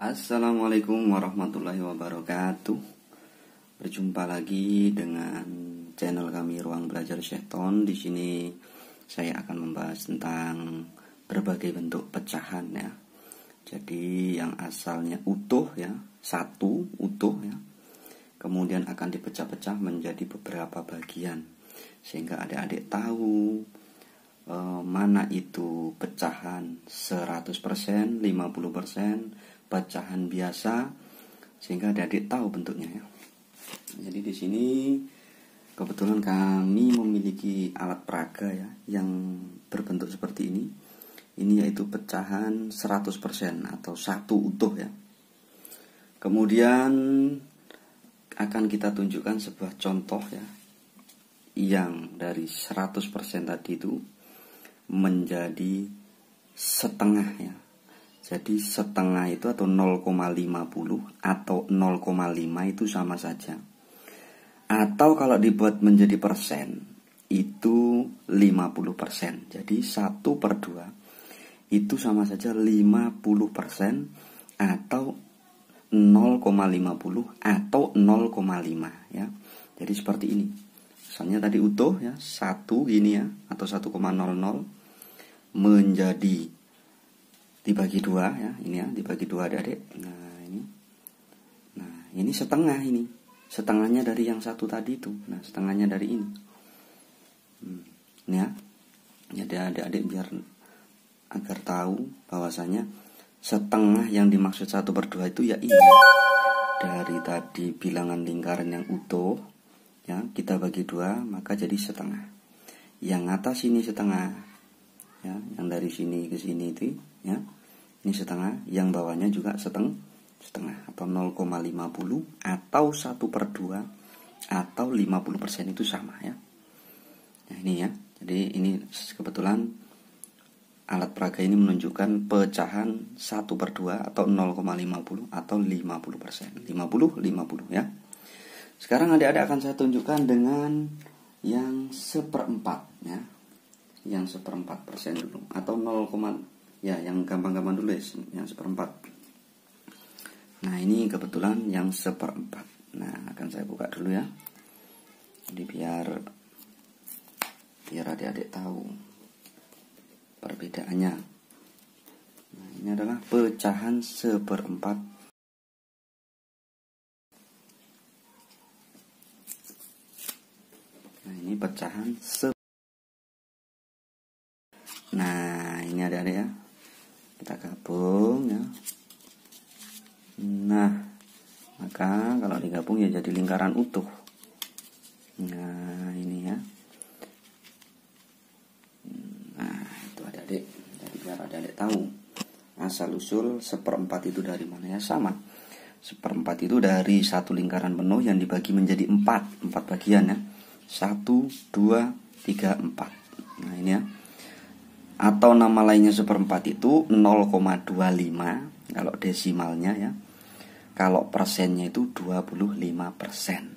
Assalamualaikum warahmatullahi wabarakatuh. Berjumpa lagi dengan channel kami Ruang Belajar Syaiton. Di sini saya akan membahas tentang berbagai bentuk pecahan ya. Jadi yang asalnya utuh ya, satu utuh ya. Kemudian akan dipecah-pecah menjadi beberapa bagian sehingga adik-adik tahu mana itu pecahan 100%, 50%, pecahan biasa, sehingga adik-adik tahu bentuknya ya. Jadi di sini kebetulan kami memiliki alat peraga ya yang berbentuk seperti ini. Ini yaitu pecahan 100% atau satu utuh ya. Kemudian akan kita tunjukkan sebuah contoh ya, yang dari 100% tadi itu menjadi setengah ya. Jadi setengah itu atau 0,50 atau 0,5 itu sama saja. Atau kalau dibuat menjadi persen itu 50%. Jadi 1/2 itu sama saja 50% atau 0,50 atau 0,5 ya. Jadi seperti ini. Misalnya tadi utuh ya, 1 gini ya, atau 1,00 menjadi dibagi 2 ya, ini ya, dibagi 2 adik-adik. Nah ini setengah ini. Setengahnya dari yang satu tadi itu. Nah setengahnya dari ini. Ini ya. Jadi adik-adik biar agar tahu bahwasanya setengah yang dimaksud 1/2 itu ya ini. Dari tadi bilangan lingkaran yang utuh ya, kita bagi 2 maka jadi setengah. Yang atas ini setengah ya, yang dari sini ke sini itu ya, ini setengah. Yang bawahnya juga setengah atau 0,50 atau 1/2 atau 50% itu sama ya. Nah ini ya. Jadi ini kebetulan alat peraga ini menunjukkan pecahan 1/2 atau 0,50 atau 50%. 50 ya. Sekarang adik-adik akan saya tunjukkan dengan yang 1/4 ya. Yang 1/4% dulu atau 0, ya yang gampang-gampang dulu ya, yang 1/4. Nah ini kebetulan yang 1/4. Nah akan saya buka dulu ya. Jadi biar adik-adik tahu perbedaannya. Nah ini adalah pecahan 1/4. Nah ini pecahan Nah ini adik-adik ya, kita gabung ya. Nah maka kalau digabung ya jadi lingkaran utuh. Nah ini ya. Nah itu adik-adik. Jadi biar adik-adik tahu asal usul 1/4 itu dari mana ya. Sama, 1/4 itu dari satu lingkaran penuh yang dibagi menjadi 4 bagian ya. 1, 2, 3, 4. Nah ini ya. Atau nama lainnya 1/4 itu 0,25 kalau desimalnya ya. Kalau persennya itu 25%.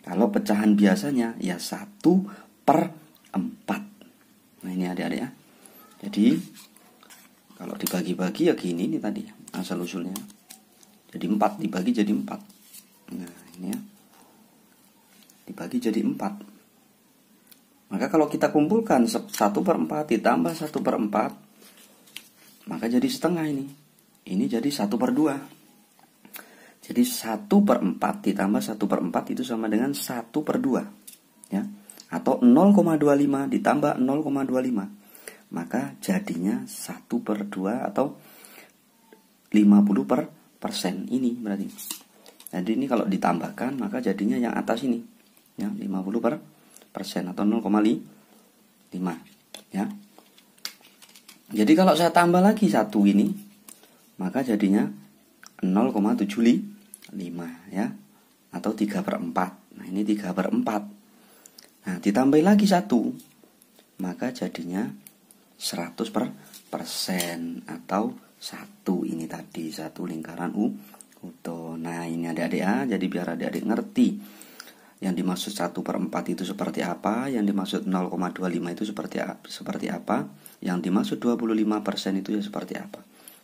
Kalau pecahan biasanya ya 1/4. Nah ini adik-adik ya. Jadi kalau dibagi-bagi ya gini nih tadi asal usulnya. Jadi 4 dibagi jadi 4. Nah ini ya. Dibagi jadi 4. Maka kalau kita kumpulkan 1/4 ditambah 1/4, maka jadi setengah ini. Ini jadi 1/2. Jadi 1/4 ditambah 1/4 itu sama dengan 1/2 ya. Atau 0,25 ditambah 0,25. Maka jadinya 1/2 atau 50% ini berarti. Jadi ini kalau ditambahkan maka jadinya yang atas ini ya, 50% atau 0,5 ya. Jadi kalau saya tambah lagi 1 ini maka jadinya 0,75 ya, atau 3/4. Nah ini 3/4. Nah ditambah lagi 1 maka jadinya 100% atau 1 ini tadi, 1 lingkaran utuh. Nah ini adik-adik ya. Jadi biar adik-adik ngerti yang dimaksud 1/4 itu seperti apa, yang dimaksud 0,25 itu seperti apa, yang dimaksud 25% itu ya seperti apa.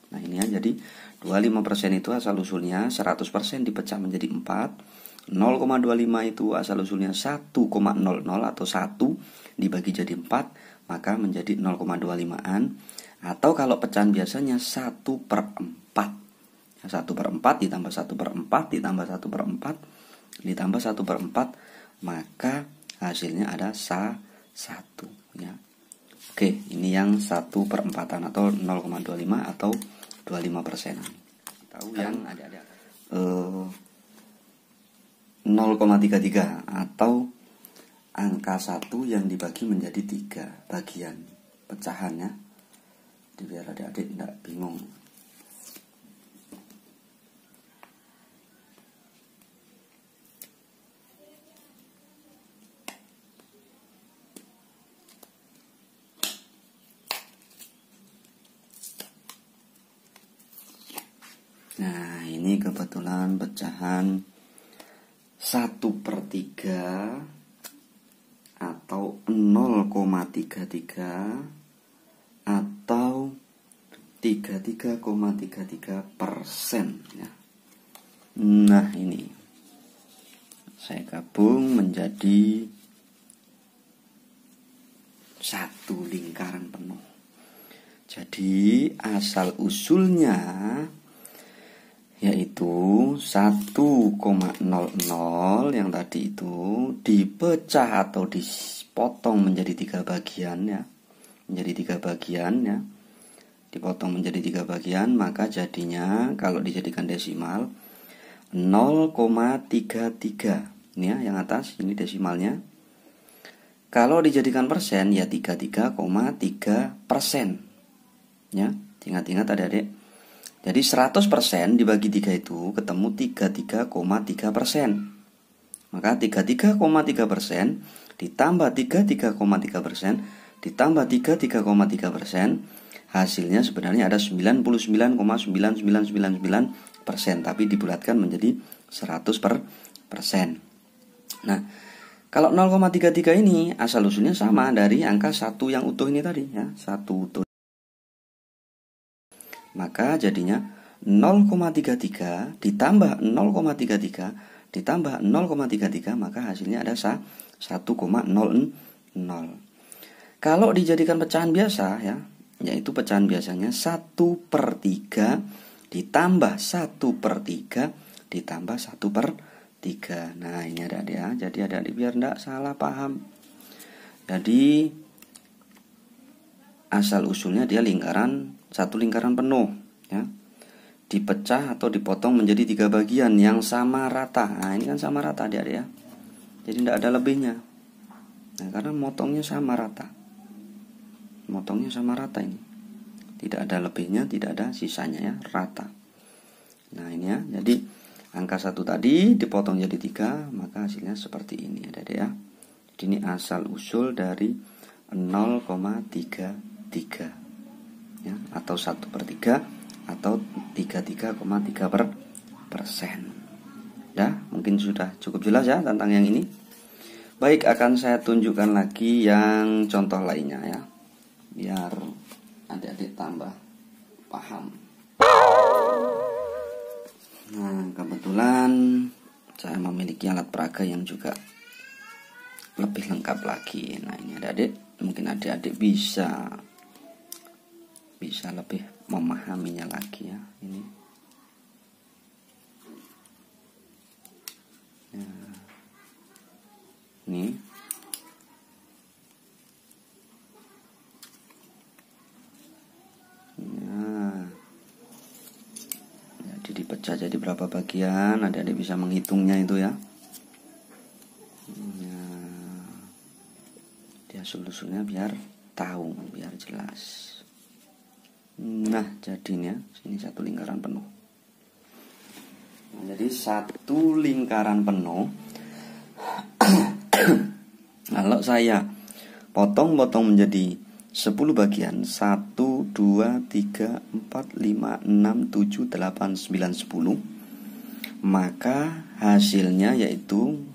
Nah ini ya, jadi 25% itu asal usulnya 100% dipecah menjadi 4. 0,25 itu asal usulnya 1,00 atau 1 dibagi jadi 4, maka menjadi 0,25an. Atau kalau pecahan biasanya 1/4. 1/4 ditambah 1/4 ditambah 1/4 ditambah 1/4, maka hasilnya ada 1 ya. Oke, ini yang 1/4 atau 0,25 atau 25%. Tahu yang ada 0,33 atau angka 1 yang dibagi menjadi 3 bagian pecahannya, biar adik-adik tidak bingung. Nah ini kebetulan pecahan 1/3 atau 0,33 atau 33,33% ya. Nah ini saya gabung menjadi satu lingkaran penuh. Jadi asal usulnya yaitu 1,00 yang tadi itu dipecah atau dipotong menjadi 3 bagian ya. Menjadi 3 bagian ya. Dipotong menjadi 3 bagian, maka jadinya kalau dijadikan desimal 0,33 ini ya, yang atas ini desimalnya. Kalau dijadikan persen ya 33,3% ya. Ingat-ingat adik-adik. Jadi 100% dibagi 3 itu ketemu 33,3%. Maka 33,3% ditambah 33,3% ditambah 33,3%, hasilnya sebenarnya ada 99,9999%, tapi dibulatkan menjadi 100%. Nah, kalau 0,33 ini asal usulnya sama dari angka 1 yang utuh ini tadi ya, 1 utuh. Maka jadinya 0,33 ditambah 0,33 ditambah 0,33, maka hasilnya ada 1,00. Kalau dijadikan pecahan biasa ya, yaitu pecahan biasanya 1/3 ditambah 1/3 ditambah 1/3. Nah ini ada ya, jadi adik-adik biar tidak salah paham. Jadi asal usulnya dia satu lingkaran penuh ya, dipecah atau dipotong menjadi 3 bagian yang sama rata. Nah ini kan sama rata adik-adik ya, jadi tidak ada lebihnya. Nah karena motongnya sama rata, motongnya sama rata ini, tidak ada lebihnya, tidak ada sisanya ya, rata. Nah ini ya, jadi angka 1 tadi dipotong jadi 3, maka hasilnya seperti ini adik-adik ya. Jadi ini asal usul dari 0,33 ya, atau 1/3 atau 33,3%. Ya, mungkin sudah cukup jelas ya tentang yang ini. Baik, akan saya tunjukkan lagi yang contoh lainnya ya, biar adik-adik tambah paham. Nah, kebetulan saya memiliki alat peraga yang juga lebih lengkap lagi. Nah, ini adik-adik, mungkin adik-adik bisa lebih memahaminya lagi ya. Ini ya. Ini nah, jadi dipecah jadi berapa bagian, adik-adik bisa menghitungnya itu ya. Dia solusinya biar tahu, biar jelas. Nah jadinya ini satu lingkaran penuh. Nah, jadi satu lingkaran penuh kalau saya potong-potong menjadi 10 bagian, 1, 2, 3, 4, 5, 6, 7, 8, 9, 10, maka hasilnya yaitu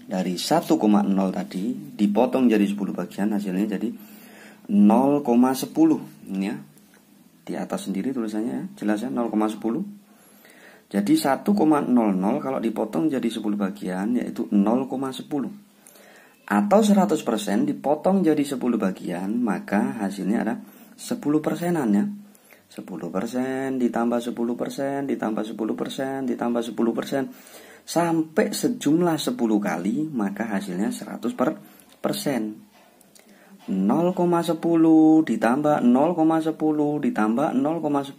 dari 1,0 tadi dipotong jadi 10 bagian, hasilnya jadi 0,10 ini ya. Di atas sendiri tulisannya ya, jelas ya, 0,10. Jadi 1,00 kalau dipotong jadi 10 bagian yaitu 0,10. Atau 100% dipotong jadi 10 bagian, maka hasilnya ada 10 persenan ya. 10% ditambah 10% ditambah 10% ditambah 10% sampai sejumlah 10 kali, maka hasilnya 100%. 0,10 ditambah 0,10 ditambah 0,10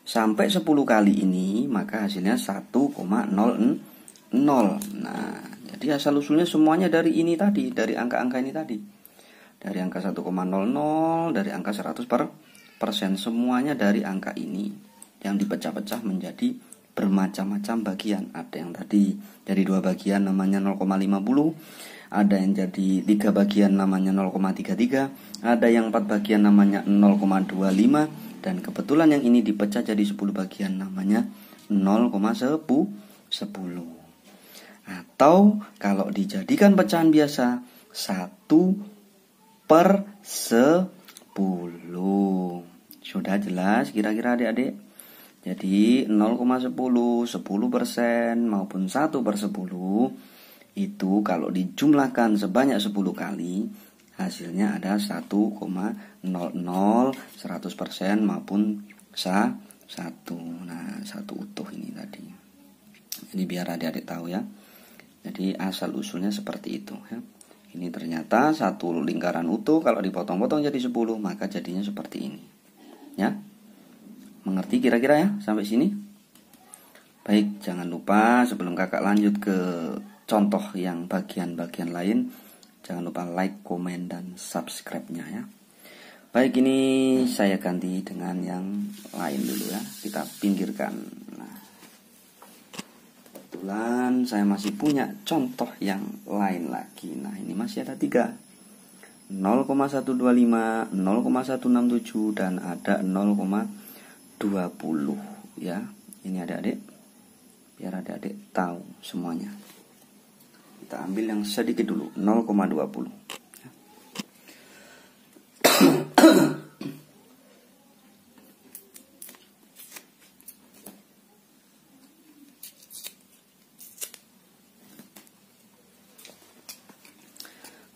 sampai 10 kali ini, maka hasilnya 1,00. Nah, jadi asal usulnya semuanya dari ini tadi, dari angka-angka ini tadi. Dari angka 1,00, dari angka 100%, semuanya dari angka ini yang dipecah-pecah menjadi bermacam-macam bagian. Ada yang tadi dari 2 bagian namanya 0,50, ada yang jadi 3 bagian namanya 0,33, ada yang 4 bagian namanya 0,25, dan kebetulan yang ini dipecah jadi 10 bagian namanya 0,10. Atau kalau dijadikan pecahan biasa 1/10. Sudah jelas kira-kira adik-adik? Jadi 0,10, 10% maupun 1/10 itu kalau dijumlahkan sebanyak 10 kali, hasilnya ada 1,00, 100% maupun 1. Nah, 1 utuh ini tadi. Ini biar adik-adik tahu ya. Jadi asal usulnya seperti itu ya. Ini ternyata 1 lingkaran utuh kalau dipotong-potong jadi 10, maka jadinya seperti ini. Ya. Mengerti kira-kira ya sampai sini? Baik, jangan lupa sebelum kakak lanjut ke contoh yang bagian-bagian lain, jangan lupa like, komen, dan subscribe-nya ya. Baik, ini saya ganti dengan yang lain dulu ya. Kita pinggirkan. Nah, kebetulan saya masih punya contoh yang lain lagi. Nah, ini masih ada 3. 0,125, 0,167, dan ada 0,20 ya. Ini adik-adik, biar adik-adik tahu semuanya. Kita ambil yang sedikit dulu, 0,20.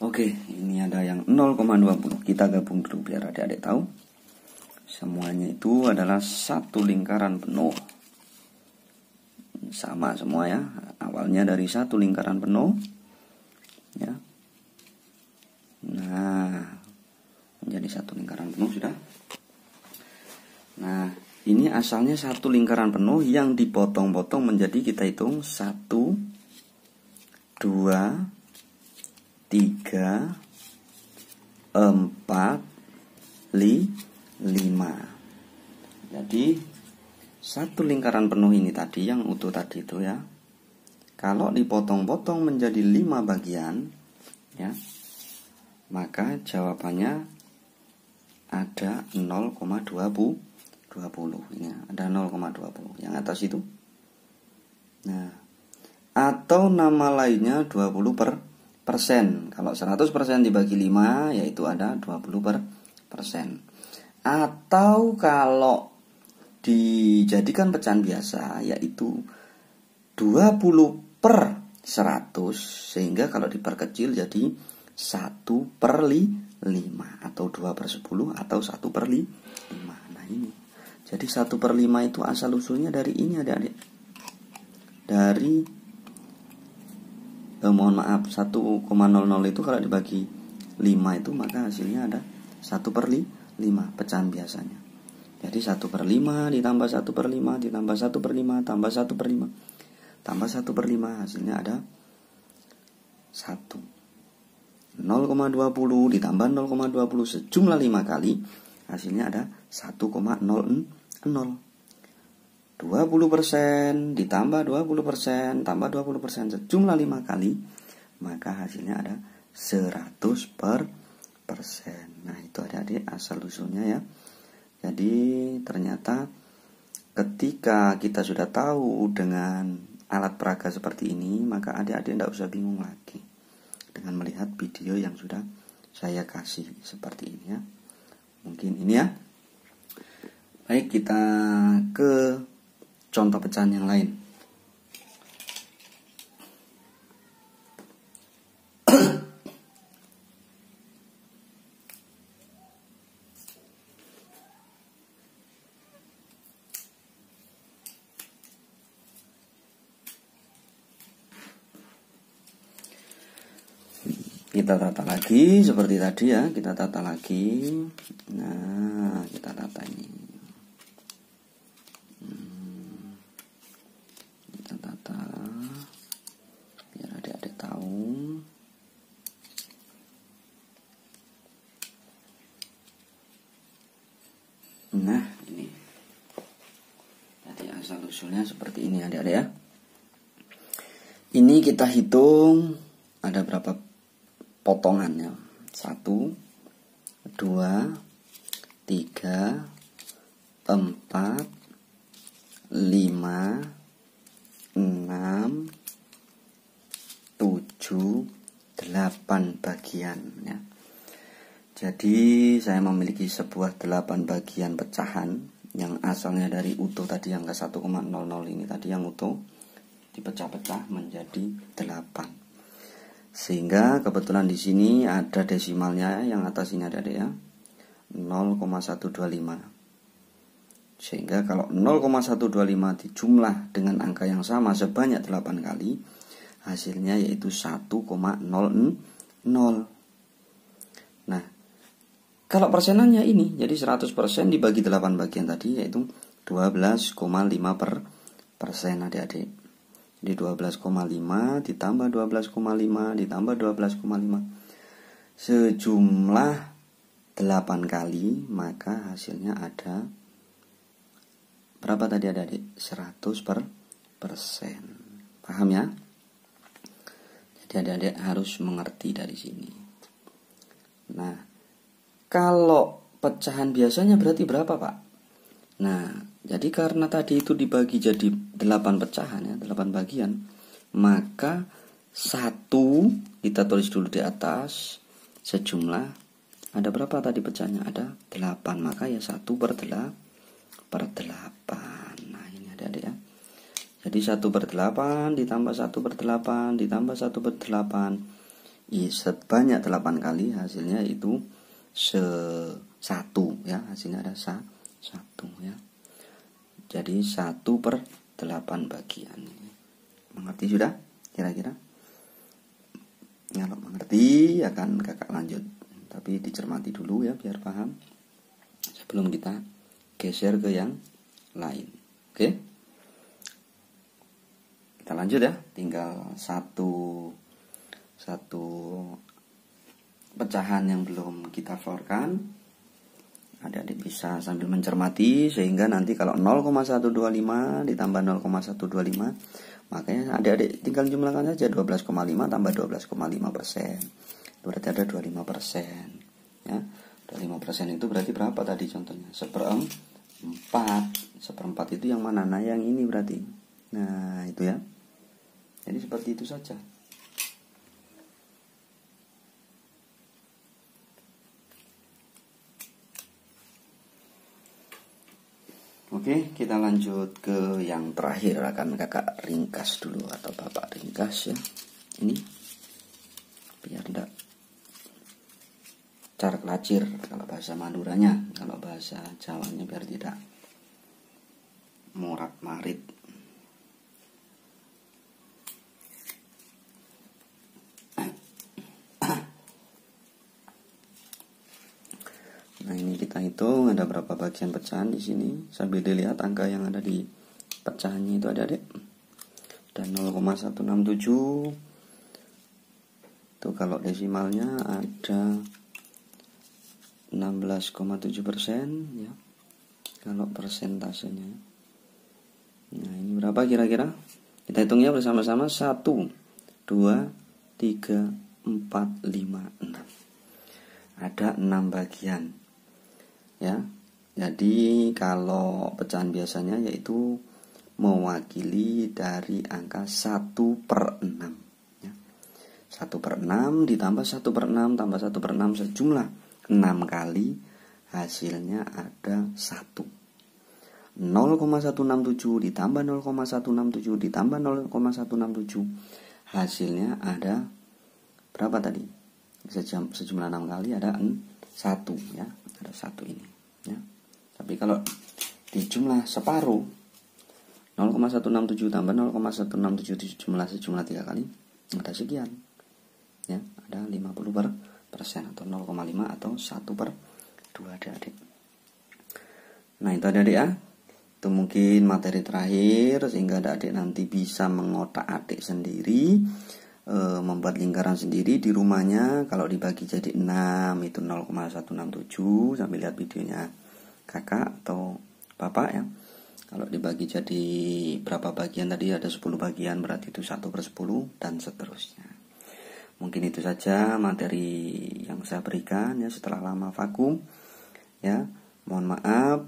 Oke, ini ada yang 0,20. Kita gabung dulu biar adik-adik tahu. Semuanya itu adalah satu lingkaran penuh. Sama semua ya. Awalnya dari satu lingkaran penuh. Ya. Nah, menjadi satu lingkaran penuh sudah. Nah, ini asalnya satu lingkaran penuh yang dipotong-potong menjadi, kita hitung, 1, 2, 3, 4, 5. Jadi satu lingkaran penuh ini tadi yang utuh tadi itu ya, kalau dipotong-potong menjadi 5 bagian ya, maka jawabannya ada 0,20. Ini ada 0,20 yang atas itu. Nah, atau nama lainnya 20%. Kalau 100% dibagi 5 yaitu ada 20%. Atau kalau dijadikan pecahan biasa yaitu 20/100, sehingga kalau diperkecil jadi 1/5 atau 2/10 atau 1/5. Nah ini, jadi 1/5 itu asal usulnya dari ini adik-adik. Dari mohon maaf, 1,00 itu kalau dibagi 5 itu maka hasilnya ada 1/5 pecahan biasanya. Jadi 1/5 ditambah 1/5 ditambah 1/5 tambah 1/5 tambah 1/5 hasilnya ada 1. 0,20 ditambah 0,20 sejumlah 5 kali, hasilnya ada 1,00. 20% ditambah 20% tambah 20% sejumlah 5 kali, maka hasilnya ada 100%. Nah itu adik-adik asal usulnya ya. Jadi ternyata ketika kita sudah tahu dengan alat peraga seperti ini, maka adik-adik tidak usah bingung lagi dengan melihat video yang sudah saya kasih seperti ini ya. Mungkin ini ya. Baik, kita ke contoh pecahan yang lain. Kita tata lagi seperti tadi ya, kita tata lagi. Nah, kita tata ini. Kita tata biar adik-adik tahu. Nah, ini. Jadi asal usulnya seperti ini adik-adik ya. Ini kita hitung ada berapa potongannya. 1, 2, 3, 4, 5, 6, 7, 8 bagian ya. Jadi saya memiliki sebuah 8 bagian pecahan yang asalnya dari utuh tadi yang ke 1,00 ini tadi yang utuh dipecah-pecah menjadi 8. Sehingga kebetulan di sini ada desimalnya yang atas ini ada ya 0,125. Sehingga kalau 0,125 dijumlah dengan angka yang sama sebanyak 8 kali, hasilnya yaitu 1,00. Nah, kalau persenannya ini jadi 100% dibagi 8 bagian tadi yaitu 12,5% adik-adik. Jadi 12,5 ditambah 12,5 ditambah 12,5 sejumlah 8 kali, maka hasilnya ada berapa tadi adik-adik? 100%. Paham ya? Jadi adik-adik harus mengerti dari sini. Nah, kalau pecahan biasanya berarti berapa, Pak? Nah, jadi karena tadi itu dibagi jadi 8 pecahan ya, 8 bagian, maka 1 kita tulis dulu di atas sejumlah ada berapa tadi pecahnya? Ada 8, maka ya 1/8. Nah, ini adik-adik ya. Jadi 1/8 ditambah 1/8 ditambah 1/8 sebanyak 8 kali hasilnya itu 1 ya, hasilnya ada 1 ya. Jadi 1/8 bagian. Mengerti sudah? Kira-kira? Kalau mengerti akan kakak lanjut. Tapi dicermati dulu ya biar paham. Sebelum kita geser ke yang lain. Oke? Kita lanjut ya. Tinggal satu pecahan yang belum kita florkan. Adik-adik bisa sambil mencermati sehingga nanti kalau 0,125 ditambah 0,125 makanya adik-adik tinggal jumlahkan saja 12,5 tambah 12,5%. Berarti ada 25% ya. 25% itu berarti berapa tadi contohnya? 1/4. 1/4 itu yang mana? Nah, yang ini berarti. Nah, itu ya. Jadi seperti itu saja. Oke, kita lanjut ke yang terakhir. Akan kakak ringkas dulu atau bapak ringkas ya. Ini biar enggak carak lacir kalau bahasa Maduranya, kalau bahasa Jawanya biar tidak morat marit. Nah, ini kita hitung ada berapa bagian pecahan di sini sambil dilihat angka yang ada di pecahannya itu adik-adik. Dan 0,167 itu kalau desimalnya ada 16,7% ya. Kalau persentasenya. Nah, ini berapa kira-kira? Kita hitungnya bersama-sama. 1, 2, 3, 4, 5, 6. Ada 6 bagian. Ya, jadi kalau pecahan biasanya yaitu mewakili dari angka 1/6 ya. 1/6 ditambah 1/6 tambah 1/6 sejumlah 6 kali, hasilnya ada 1. 0,167 ditambah 0,167 ditambah 0,167, hasilnya ada berapa tadi? Sejumlah 6 kali ada 1 ya, ada 1 ini ya. Tapi kalau di jumlah separuh 0,167 tambah 0,167 sejumlah 3 kali ada sekian ya, ada 50% atau 0,5 atau 1/2 adik-adik. Nah itu adik-adik ya, itu mungkin materi terakhir sehingga adik nanti bisa mengotak-atik sendiri, membuat lingkaran sendiri di rumahnya. Kalau dibagi jadi 6 itu 0,167, sambil lihat videonya kakak atau bapak ya. Kalau dibagi jadi berapa bagian tadi, ada 10 bagian, berarti itu 1/10 dan seterusnya. Mungkin itu saja materi yang saya berikan ya setelah lama vakum ya. Mohon maaf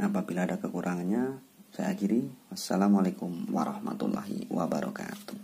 apabila ada kekurangannya. Saya akhiri. Wassalamualaikum warahmatullahi wabarakatuh.